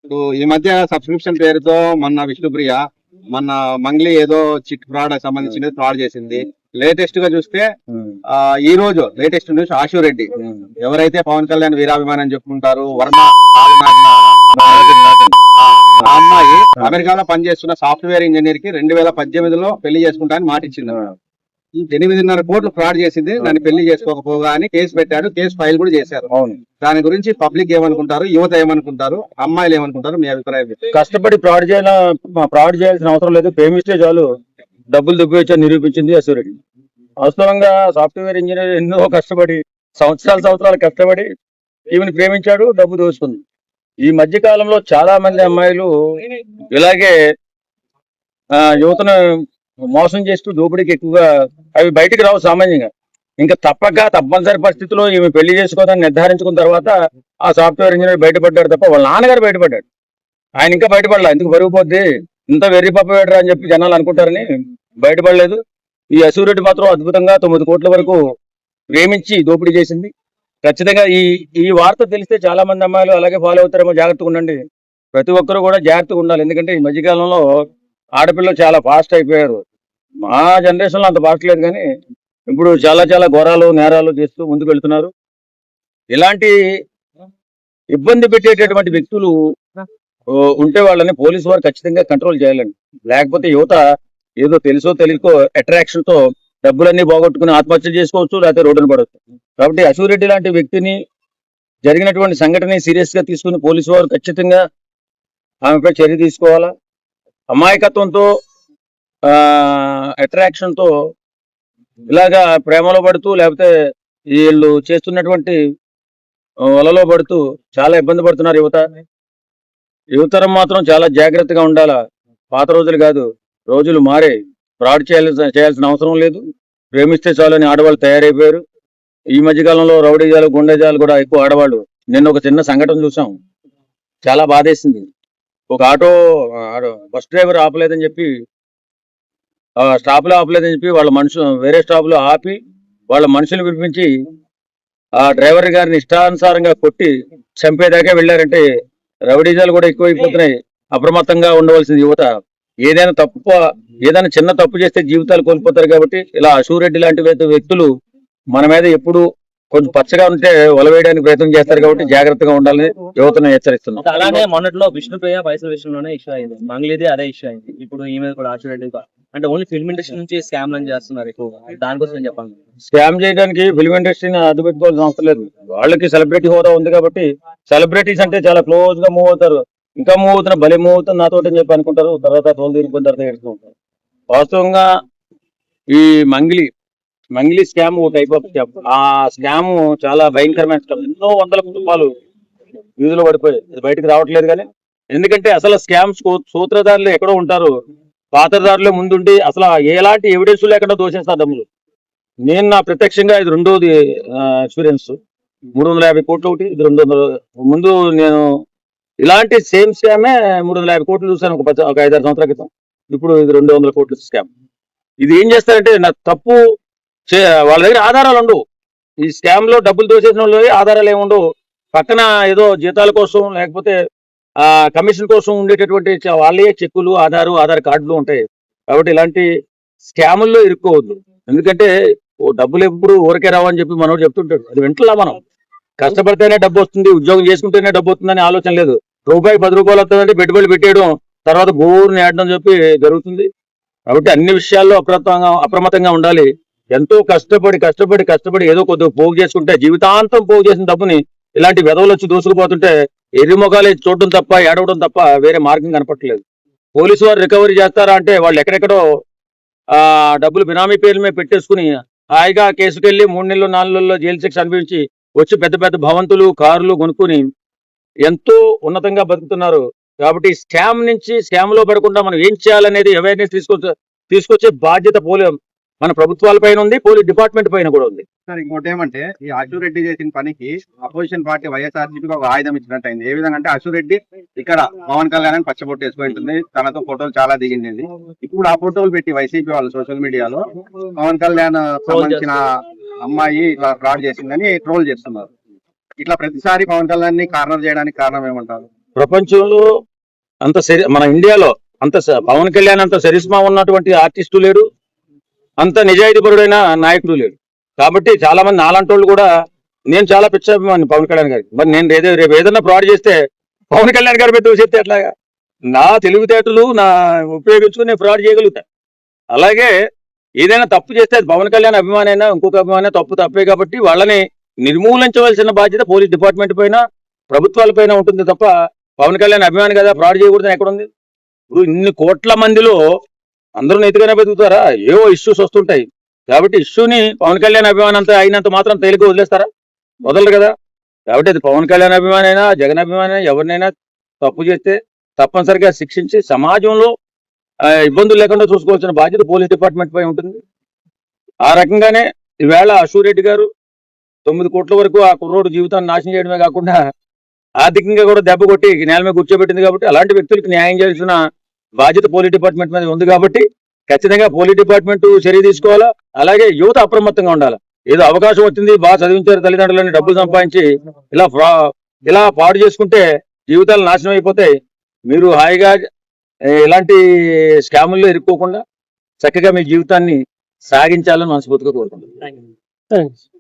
ఇప్పుడు ఈ మధ్య సబ్స్క్రిప్షన్ పేరుతో మొన్న విష్ణుప్రియ మొన్న మంగ్లీ ఏదో చిట్ ఫ్రాడ్ సంబంధించిన ఫ్రాడ్ చేసింది. లేటెస్ట్ గా చూస్తే ఈ రోజు లేటెస్ట్ న్యూస్ ఆశు రెడ్డి ఎవరైతే పవన్ కళ్యాణ్ వీరాభిమానం చెప్పుకుంటారు వర్మ ఆ అమ్మాయి అమెరికాలో పనిచేస్తున్న సాఫ్ట్వేర్ ఇంజనీర్ కి 2018లో పెళ్లి చేసుకుంటా అని మాట ఇచ్చింది. 8.5 కోట్లు ఫ్రాడ్ చేసింది. దాన్ని పెళ్లి చేసుకోకపోగా అని కేసు పెట్టాడు. కేసు ఫైల్ కూడా చేశారు. దాని గురించి పబ్లిక్ ఏమనుకుంటారు, యువత ఏమనుకుంటారు, అమ్మాయిలు ఏమనుకుంటారు, మీ అభిప్రాయం? కష్టపడి ఫ్రాడ్ చేయాల్సిన అవసరం లేదు. ప్రేమిస్తే చాలు డబ్బులు దుబ్బి నిరూపించింది అసూరెడ్డి. వాస్తవంగా సాఫ్ట్వేర్ ఇంజనీర్ ఎన్నో కష్టపడి సంవత్సరాలు కష్టపడి ఈమెను ప్రేమించాడు, డబ్బు దోచుకుంది. ఈ మధ్య కాలంలో చాలా మంది అమ్మాయిలు ఇలాగే యువతను మోసం చేస్తూ దోపిడీకి ఎక్కువగా అవి బయటికి రావు సామాన్యంగా. ఇంకా తప్పనిసరి పరిస్థితిలో ఈమె పెళ్లి చేసుకోవడానికి నిర్ధారించుకున్న తర్వాత ఆ సాఫ్ట్వేర్ ఇంజనీర్ బయటపడ్డాడు తప్ప వాళ్ళ నాన్నగారు బయటపడ్డాడు. ఆయన ఇంకా బయటపడలా. ఎందుకు పెరిగిపోద్ది, ఇంత వెర్రి పప్ప వేడరా అని చెప్పి జనాలు అనుకుంటారని బయటపడలేదు. ఈ అసూరెడ్డి మాత్రం అద్భుతంగా 9 కోట్ల వరకు ప్రేమించి దోపిడీ చేసింది. ఖచ్చితంగా ఈ వార్త తెలిస్తే చాలా మంది అమ్మాయిలు అలాగే ఫాలో అవుతారేమో. జాగ్రత్తగా ఉండండి. ప్రతి ఒక్కరు కూడా జాగ్రత్తగా ఉండాలి. ఎందుకంటే ఈ మధ్యకాలంలో ఆడపిల్లలు చాలా ఫాస్ట్ అయిపోయారు. మా జనరేషన్ లో అంత ఫాస్ట్ లేదు, కానీ ఇప్పుడు చాలా ఘోరాలు నేరాలు చేస్తూ ముందుకు వెళ్తున్నారు. ఇలాంటి ఇబ్బంది పెట్టేటటువంటి వ్యక్తులు ఉంటే వాళ్ళని పోలీసు వారు ఖచ్చితంగా కంట్రోల్ చేయాలండి. లేకపోతే యువత ఏదో తెలుసో తెలియకో అట్రాక్షన్ తో డబ్బులన్నీ పోగొట్టుకుని ఆత్మహత్య చేసుకోవచ్చు, లేకపోతే రోడ్డును పడవచ్చు. కాబట్టి అసూరెడ్డి లాంటి వ్యక్తిని జరిగినటువంటి సంఘటన సీరియస్ గా తీసుకుని పోలీసు వారు ఖచ్చితంగా ఆమెపై చర్య తీసుకోవాలా. అమాయకత్వంతో అట్రాక్షన్ తో ఇలాగా ప్రేమలో పడుతూ లేకపోతే వీళ్ళు చేస్తున్నటువంటి వలలో పడుతూ చాలా ఇబ్బంది పడుతున్నారు యువతరం మాత్రం చాలా జాగ్రత్తగా ఉండాలా. పాత రోజులు కాదు, రోజులు మారే. ఫ్రాడ్ చేయాల్సిన అవసరం లేదు. ప్రేమిస్తే చాలని ఆడవాళ్ళు తయారైపోయారు. ఈ మధ్యకాలంలో రౌడీజాలు గుండెజాలు కూడా ఎక్కువ ఆడవాళ్ళు. నిన్న ఒక చిన్న సంఘటన చూసాం, చాలా బాధేసింది. ఒక ఆటో బస్ డ్రైవర్ ఆపలేదని చెప్పి స్టాప్ లో ఆపలేదని చెప్పి వాళ్ళ వేరే స్టాప్ లో ఆపి వాళ్ళ మనుషులు పిలిపించి ఆ డ్రైవర్ గారిని ఇష్టానుసారంగా కొట్టి చంపేదాకా వెళ్ళారంటే రౌడీజాలు కూడా ఎక్కువైపోతున్నాయి. అప్రమత్తంగా ఉండవలసిన యువత ఏదైనా చిన్న తప్పు చేస్తే జీవితాలు కోల్పోతారు. కాబట్టి ఇలా అసూరెడ్డి లాంటి వ్యక్తులు మన మీద ఎప్పుడు కొంచెం పచ్చగా ఉంటే వలవేయడానికి ప్రయత్నం చేస్తారు. కాబట్టి జాగ్రత్తగా ఉండాలని యువతను హెచ్చరిస్తున్నాం. అలానే మొన్నట్లో విష్ణుప్రియ పైసల విషయంలోనే ఇష్యూ అయింది, మంగ్లీది అదే ఇష్యూ అయింది. ఇప్పుడు ఈ మీద కూడా అసూరెడ్డి అంటే ఓన్లీ ఫిల్మ్ ఇండస్ట్రీ నుంచి స్కామ్ అని చేస్తున్నారు ఎక్కువగా. దానికోసం చెప్పాలి, స్కామ్ చేయడానికి ఫిల్మ్ ఇండస్ట్రీని అడ్డు పెట్టుకోవాల్సిన అవసరం లేదు. వాళ్ళకి సెలబ్రిటీ హోదా ఉంది కాబట్టి సెలబ్రిటీస్ అంటే చాలా క్లోజ్ గా మూవ్ అవుతారు. ఇంకా మూవ్ అవుతున్నా భలే మూవ్ అవుతుంది నాతో అని చెప్పి అనుకుంటారు. తర్వాత తోలు తీరుకున్న తర్వాత ఏడుస్తూ ఉంటారు. వాస్తవంగా ఈ మంగ్లీ స్కామ్ ఒక టైప్ ఆఫ్ స్కామ్. ఆ స్కామ్ చాలా భయంకరమైన స్కామ్. ఎన్నో వందల కుటుంబాలు వీధిలో పడిపోయాయి. ఇది బయటకు రావట్లేదు. కానీ ఎందుకంటే అసలు స్కామ్ సూత్రధారులు ఎక్కడో ఉంటారు, పాత్రధారులే ముందుండి అసలు ఎలాంటి ఎవిడెన్స్ లేకుండా దోచేస్తారు డబ్బులు. నేను నా ప్రత్యక్షంగా ఇది రెండోది ఎక్స్పీరియన్స్. 350 కోట్లు ఒకటి, ఇది 200. ముందు నేను ఇలాంటి సేమ్ స్కామే 350 కోట్లు చూసాను ఒక 5-6 సంవత్సరాల క్రితం. ఇప్పుడు ఇది 200 కోట్లు స్కామ్. ఇది ఏం చేస్తారంటే నాకు తప్పు వాళ్ళ దగ్గర ఆధారాలు ఉండవు. ఈ స్కామ్ లో డబ్బులు దోచేసిన వాళ్ళు ఆధారాలు ఏముండవు. పక్కన ఏదో జీతాల కోసం లేకపోతే కమిషన్ కోసం ఉండేటటువంటి వాళ్ళే చెక్కులు, ఆధార్ కార్డులు ఉంటాయి. కాబట్టి ఇలాంటి స్కాముల్లో ఇరుక్కోవద్దు. ఎందుకంటే డబ్బులు ఎప్పుడు ఊరికే రావని చెప్పి మనోడు చెప్తుంటాడు. అది వింటలా. మనం కష్టపడితేనే డబ్బు వస్తుంది, ఉద్యోగం చేసుకుంటేనే డబ్బు వస్తుందని ఆలోచన లేదు. రూపాయి 10 రూపాయలు వస్తుందంటే పెట్టుబడి పెట్టేయడం, తర్వాత గోరుని ఆడడం చెప్పి జరుగుతుంది. కాబట్టి అన్ని విషయాల్లో అప్రమత్తంగా ఉండాలి. ఎంతో కష్టపడి ఏదో కొద్దిగా పోగు చేసుకుంటే జీవితాంతం పోగు చేసిన డబ్బుని ఇలాంటి వెధవలు వచ్చి దూసుకుపోతుంటే ఎర్రి మొగాలు చూడడం తప్ప ఏడవడం తప్ప వేరే మార్గం కనపట్టలేదు. పోలీసు వారు రికవరీ చేస్తారా అంటే వాళ్ళు ఎక్కడెక్కడో డబ్బులు బినామీ పేర్ల మీద పెట్టేసుకుని హాయిగా కేసుకెళ్లి 3 నెలలు 4 నెలల్లో జైలు శిక్ష అనుభవించి వచ్చి పెద్ద భవంతులు కార్లు కొనుక్కుని ఎంతో ఉన్నతంగా బతుకుతున్నారు. కాబట్టి స్కామ్ లో పడకుండా మనం ఏం చేయాలనేది అవేర్నెస్ తీసుకొచ్చే బాధ్యత మన ప్రభుత్వాల పైన ఉంది, పోలీస్ డిపార్ట్మెంట్ పైన కూడా ఉంది. సార్ ఇంకోటి ఏమంటే ఈ అసూరెడ్డి చేసిన పనికి అపోజిషన్ పార్టీ వైఎస్ఆర్సీపీకి ఒక ఆయుధం ఇచ్చినట్టు అయింది. ఏ విధంగా అంటే అసూరెడ్డి ఇక్కడ పవన్ కళ్యాణ్ పచ్చబొట్టు వేసుకుంటుంది, తనతో ఫోటోలు చాలా దిగింది. ఇప్పుడు ఆ ఫోటోలు పెట్టి వైసీపీ వాళ్ళు సోషల్ మీడియాలో పవన్ కళ్యాణ్ సంబంధించిన అమ్మాయి ఇట్లా ఫ్రాడ్ చేసిందని ట్రోల్ చేస్తున్నారు. ఇట్లా ప్రతిసారి పవన్ కళ్యాణ్ ని కార్నర్ చేయడానికి కారణం ఏమంటారు? ప్రపంచంలో మన ఇండియాలో పవన్ కళ్యాణ్ అంత సరిస్మా ఉన్నటువంటి ఆర్టిస్టు లేడు, అంత నిజాయితీపరుడైన నాయకుడు లేడు. కాబట్టి చాలా మంది నాలంటోళ్ళు కూడా, నేను చాలా పిచ్చాభిమాని పవన్ కళ్యాణ్ గారికి, మరి నేను రేపు ఏదైనా ఫ్రాడ్ చేస్తే పవన్ కళ్యాణ్ గారి మీద చెప్తే ఎట్లాగా? నా తెలివితేటలు ఉపయోగించుకుని నేను ఫ్రాడ్ చేయగలుగుతా. అలాగే ఏదైనా తప్పు చేస్తే అది పవన్ కళ్యాణ్ అభిమానైనా ఇంకొక అభిమాన తప్పే కాబట్టి వాళ్ళని నిర్మూలించవలసిన బాధ్యత పోలీస్ డిపార్ట్మెంట్ పైన, ప్రభుత్వాల పైన ఉంటుంది తప్ప పవన్ కళ్యాణ్ అభిమాని కదా ఫ్రాడ్ చేయకూడదని ఎక్కడుంది? ఇప్పుడు ఇన్ని కోట్ల మందిలో అందరూ నైతిగానే బతుకుతారా? ఏవో ఇష్యూస్ వస్తుంటాయి కాబట్టి ఇష్యూని పవన్ కళ్యాణ్ అభిమానం అంతా అయినంత మాత్రం తేలిక వదిలేస్తారా? వదలరు కదా. కాబట్టి అది పవన్ కళ్యాణ్ అభిమానైనా జగన్ అభిమానైనా ఎవరినైనా తప్పు చేస్తే తప్పనిసరిగా శిక్షించి సమాజంలో ఇబ్బందులు లేకుండా చూసుకోవాల్సిన బాధ్యత పోలీస్ డిపార్ట్మెంట్ పై ఉంటుంది. ఆ రకంగానే ఈవేళ అశూరెడ్డి గారు 9 కోట్ల వరకు ఆ కుర్రోడు జీవితాన్ని నాశనం చేయడమే కాకుండా ఆర్థికంగా కూడా దెబ్బ కొట్టి నేల మీద కూర్చోబెట్టింది. కాబట్టి అలాంటి వ్యక్తులకు న్యాయం చేయాల్సిన బాధ్యత పోలీస్ డిపార్ట్మెంట్ మీద ఉంది. కాబట్టి ఖచ్చితంగా పోలీస్ డిపార్ట్మెంట్ చర్య తీసుకోవాలా. అలాగే యువత అప్రమత్తంగా ఉండాలి. ఏదో అవకాశం వచ్చింది, బాగా చదివించారు తల్లిదండ్రులని, డబ్బులు సంపాదించి ఇలా పాడు చేసుకుంటే జీవితాలు నాశనం అయిపోతాయి. మీరు హాయిగా ఇలాంటి స్కాముల్లో ఇరుక్కోకుండా చక్కగా మీ జీవితాన్ని సాగించాలని మనస్ఫూర్తిగా కోరుకుంటున్నాను. Thank you.